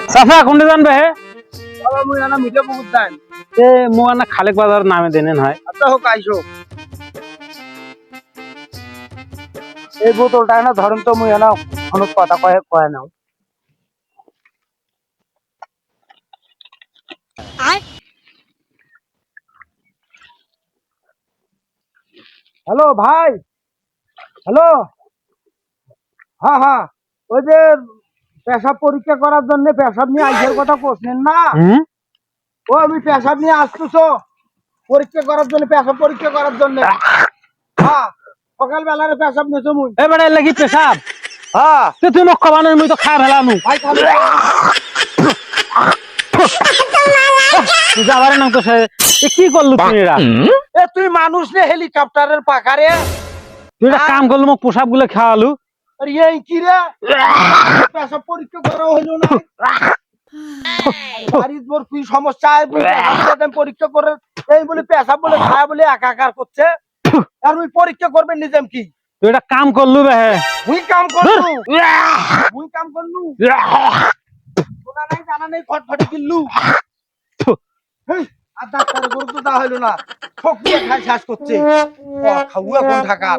চাচা কোনটা জানবে হে বাবা মুই আনা মিঠে বহুত দান এ মো আনা খালেক বাজার নামে দেনে হয় আচ্ছা হোক আইসো এই বোতলটা না ধরেন তো মুই আনা অনেক কথা কয়ে কয়ে নাও হ্যালো ভাই হ্যালো হ্যাঁ হ্যাঁ ওই যে পেশাব পরীক্ষা করার জন্য পেশাব নিয়ে আইসের কথা কোসনেন না ও আমি পেশাব নিয়ে আসতেছো পরীক্ষা করার জন্য পেশাব পরীক্ষা করার জন্য হ্যাঁ সকালবেলার পেশাব নিয়েছো মুই এ বেটা লাগি পেশাব হ্যাঁ তুই মোক কবানোর মুই তো খাই ফেলামু ভাই খালি তুই যাবারে না তো সে এ কি করলু তুই এরা এ তুই মানুষ নে হেলিকপ্টারের পাকারে তুই একটা কাম করলু মোক পোশাক গুলো খাওয়ালু আর এই কি রে পেশাব পরীক্ষা করা হইলো না বাড়ির মোর কি সমস্যা পরীক্ষা করে এই বলে পেশাব বলে খায় বলে একাকার করছে আর ওই পরীক্ষা করবেন নিজেম কি তুই একটা কাম করলু বে মুই কাম করলু মুই কাম করলু শোনা নাই জানা নেই ফটফটে কিনলু আর ডাক্তারের গরু তো তা হইলো না ঠক দিয়ে খাই শেষ করছে খাওয়া কোন ঢাকার